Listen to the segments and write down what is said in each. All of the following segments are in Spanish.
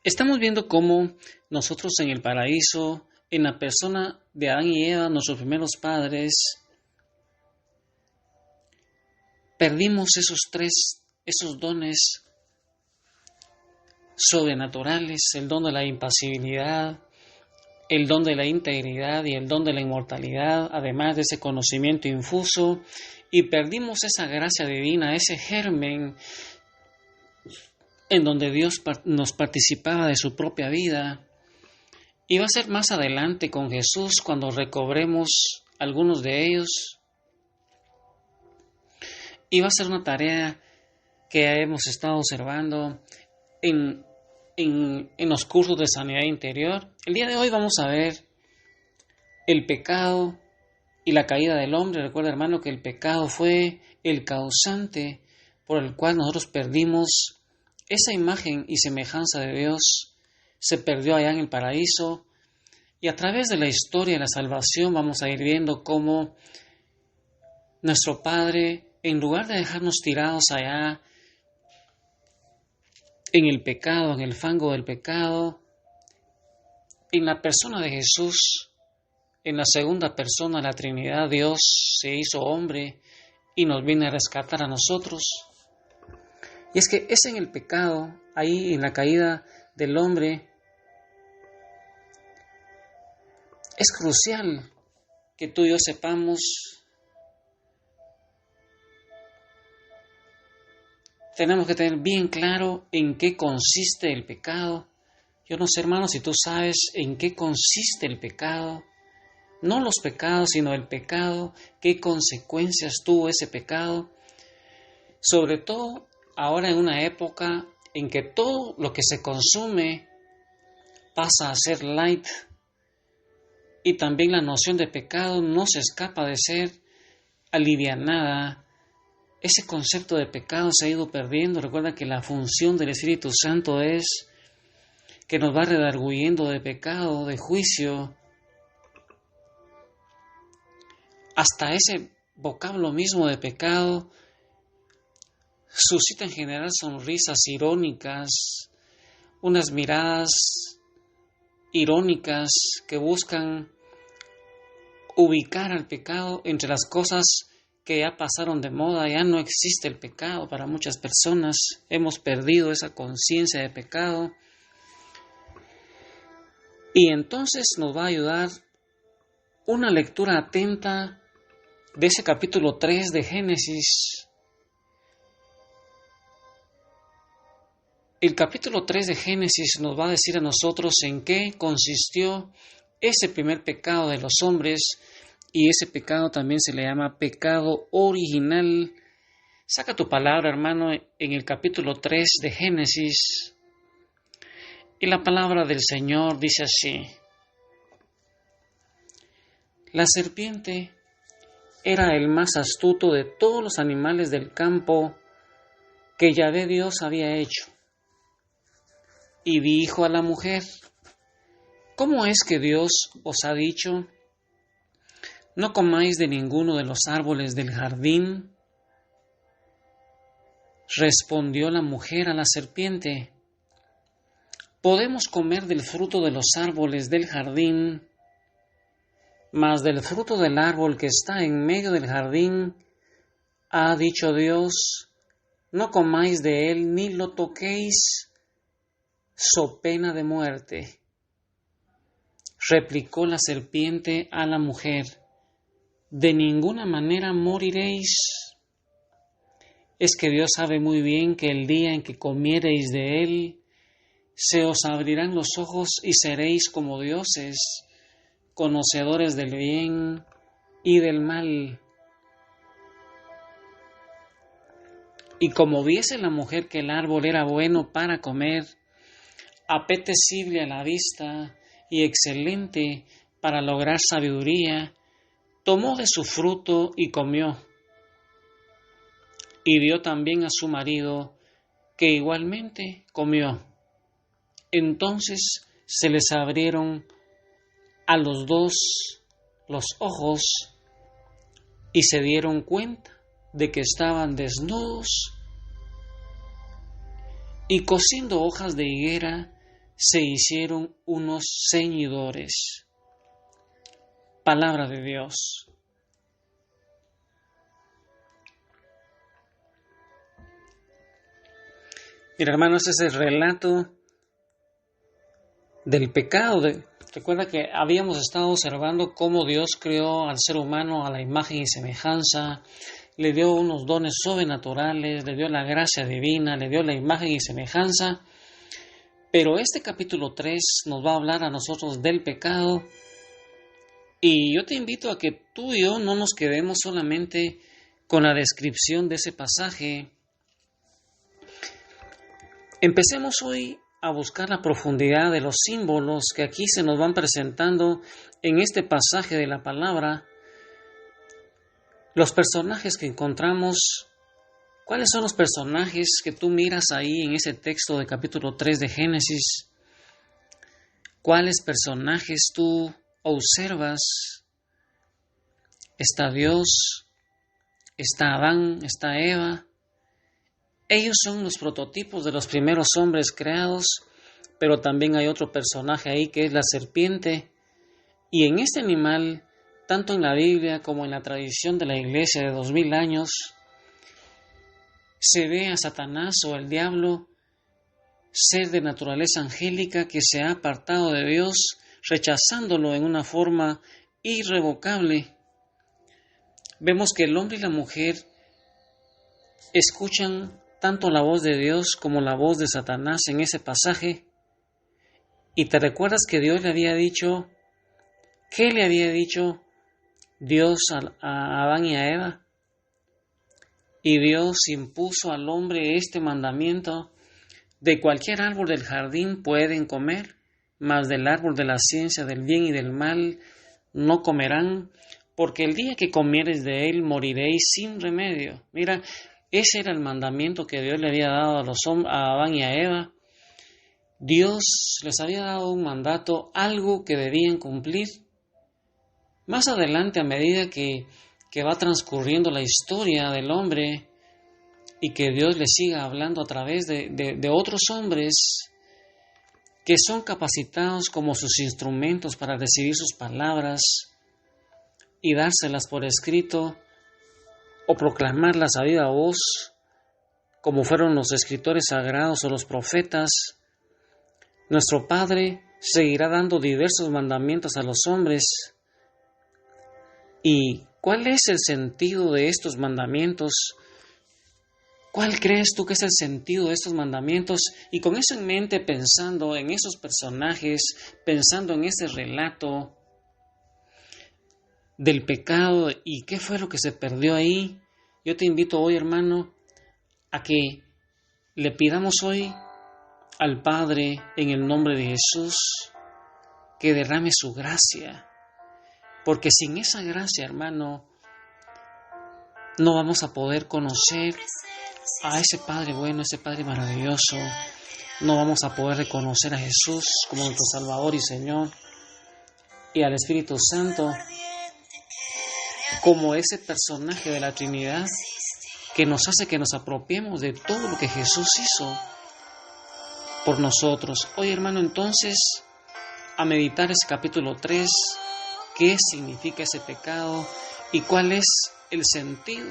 Estamos viendo cómo nosotros en el paraíso, en la persona de Adán y Eva, nuestros primeros padres, perdimos esos dones sobrenaturales, el don de la impasibilidad, el don de la integridad y el don de la inmortalidad, además de ese conocimiento infuso, y perdimos esa gracia divina, ese germen en donde Dios nos participaba de su propia vida. Y va a ser más adelante con Jesús cuando recobremos algunos de ellos. Y va a ser una tarea que hemos estado observando en los cursos de sanidad interior. El día de hoy vamos a ver el pecado y la caída del hombre. Recuerda, hermano, que el pecado fue el causante por el cual nosotros perdimos esa imagen y semejanza de Dios. Se perdió allá en el paraíso. Y a través de la historia de la salvación vamos a ir viendo cómo nuestro Padre, en lugar de dejarnos tirados allá en el pecado, en el fango del pecado, en la persona de Jesús, en la segunda persona de la Trinidad, Dios se hizo hombre y nos viene a rescatar a nosotros. Y es que es en el pecado, ahí en la caída del hombre, es crucial que tú y yo sepamos, tenemos que tener bien claro en qué consiste el pecado. Yo no sé, hermano, si tú sabes en qué consiste el pecado, no los pecados, sino el pecado, qué consecuencias tuvo ese pecado, sobre todo ahora en una época en que todo lo que se consume pasa a ser light, y también la noción de pecado no se escapa de ser alivianada. Ese concepto de pecado se ha ido perdiendo. Recuerda que la función del Espíritu Santo es que nos va redarguyendo de pecado, de juicio. Hasta ese vocablo mismo de pecado suscita en general sonrisas irónicas, unas miradas irónicas que buscan ubicar al pecado entre las cosas que ya pasaron de moda. Ya no existe el pecado para muchas personas. Hemos perdido esa conciencia de pecado. Y entonces nos va a ayudar una lectura atenta de ese capítulo 3 de Génesis. El capítulo 3 de Génesis nos va a decir a nosotros en qué consistió ese primer pecado de los hombres, y ese pecado también se le llama pecado original. Saca tu palabra, hermano, en el capítulo 3 de Génesis, y la palabra del Señor dice así: La serpiente era el más astuto de todos los animales del campo que Yahvé Dios había hecho. Y dijo a la mujer: ¿Cómo es que Dios os ha dicho: no comáis de ninguno de los árboles del jardín? Respondió la mujer a la serpiente: podemos comer del fruto de los árboles del jardín, mas del fruto del árbol que está en medio del jardín, ha dicho Dios: no comáis de él ni lo toquéis, so pena de muerte. Replicó la serpiente a la mujer: de ninguna manera moriréis. Es que Dios sabe muy bien que el día en que comiereis de él, se os abrirán los ojos y seréis como dioses, conocedores del bien y del mal. Y como viese la mujer que el árbol era bueno para comer, apetecible a la vista y excelente para lograr sabiduría, tomó de su fruto y comió. Y dio también a su marido, que igualmente comió. Entonces se les abrieron a los dos los ojos y se dieron cuenta de que estaban desnudos, y cosiendo hojas de higuera se hicieron unos ceñidores. Palabra de Dios. Mira, hermanos, este es el relato del pecado. Recuerda que habíamos estado observando cómo Dios creó al ser humano a la imagen y semejanza, le dio unos dones sobrenaturales, le dio la gracia divina, le dio la imagen y semejanza. Pero este capítulo 3 nos va a hablar a nosotros del pecado. Y yo te invito a que tú y yo no nos quedemos solamente con la descripción de ese pasaje. Empecemos hoy a buscar la profundidad de los símbolos que aquí se nos van presentando en este pasaje de la palabra. Los personajes que encontramos, ¿cuáles son los personajes que tú miras ahí en ese texto de capítulo 3 de Génesis? ¿Cuáles personajes tú observas? Está Dios, está Adán, está Eva. Ellos son los prototipos de los primeros hombres creados, pero también hay otro personaje ahí que es la serpiente. Y en este animal, tanto en la Biblia como en la tradición de la iglesia de 2000 años, se ve a Satanás o el diablo, ser de naturaleza angélica que se ha apartado de Dios, rechazándolo en una forma irrevocable. Vemos que el hombre y la mujer escuchan tanto la voz de Dios como la voz de Satanás en ese pasaje. Y te recuerdas que Dios le había dicho, ¿qué le había dicho Dios a Adán y a Eva? Y Dios impuso al hombre este mandamiento: de cualquier árbol del jardín pueden comer, mas del árbol de la ciencia del bien y del mal no comerán, porque el día que comieres de él moriréis sin remedio. Mira, ese era el mandamiento que Dios le había dado a Adán y a Eva. Dios les había dado un mandato, algo que debían cumplir. Más adelante, a medida que va transcurriendo la historia del hombre y que Dios le siga hablando a través de otros hombres que son capacitados como sus instrumentos para recibir sus palabras y dárselas por escrito, o proclamarlas a viva voz, como fueron los escritores sagrados o los profetas, nuestro Padre seguirá dando diversos mandamientos a los hombres. ¿Y cuál es el sentido de estos mandamientos? ¿Cuál crees tú que es el sentido de estos mandamientos? Y con eso en mente, pensando en esos personajes, pensando en ese relato del pecado y qué fue lo que se perdió ahí, yo te invito hoy, hermano, a que le pidamos hoy al Padre en el nombre de Jesús que derrame su gracia, porque sin esa gracia, hermano, no vamos a poder conocer a ese Padre bueno, ese Padre maravilloso. No vamos a poder reconocer a Jesús como nuestro Salvador y Señor, y al Espíritu Santo como ese personaje de la Trinidad que nos hace que nos apropiemos de todo lo que Jesús hizo por nosotros. Hoy, hermano, entonces, a meditar ese capítulo 3, qué significa ese pecado y cuál es el sentido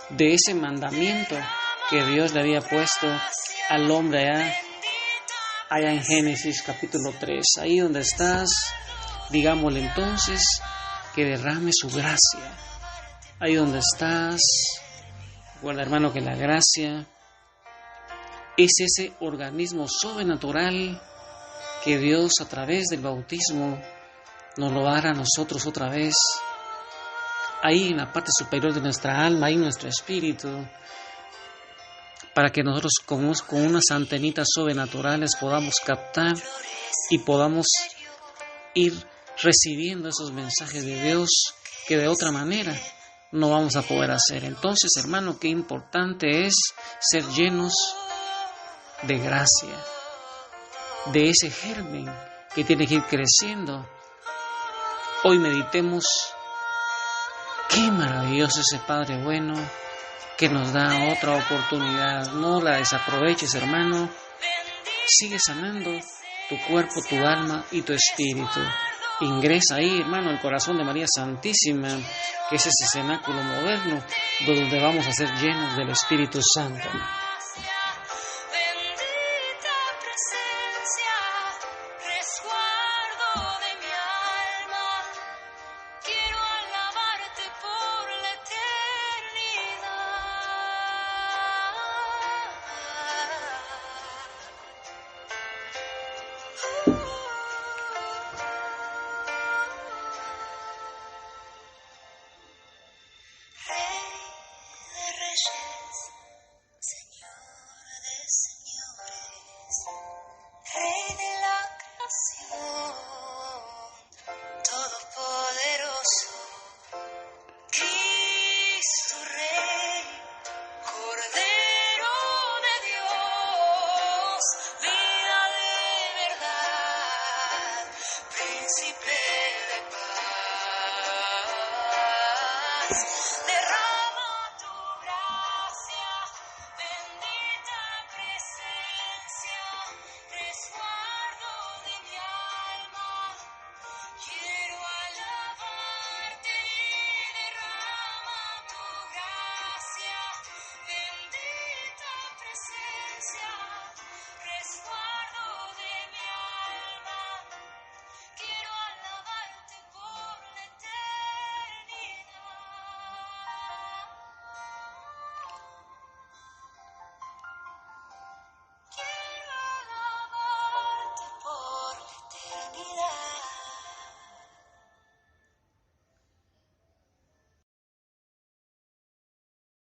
de ese mandamiento que Dios le había puesto al hombre allá en Génesis capítulo 3. Ahí donde estás, digámosle entonces que derrame su gracia. Ahí donde estás, recuerda, hermano, que la gracia es ese organismo sobrenatural que Dios a través del bautismo nos lo dará a nosotros otra vez, ahí en la parte superior de nuestra alma, ahí en nuestro espíritu, para que nosotros con unas antenitas sobrenaturales podamos captar y podamos ir recibiendo esos mensajes de Dios que de otra manera no vamos a poder hacer. Entonces, hermano, qué importante es ser llenos de gracia, de ese germen que tiene que ir creciendo. Hoy meditemos qué maravilloso ese Padre bueno que nos da otra oportunidad. No la desaproveches, hermano. Sigue sanando, tu cuerpo, tu alma y tu espíritu. Ingresa ahí, hermano, el corazón de María Santísima, que es ese cenáculo moderno donde vamos a ser llenos del Espíritu Santo.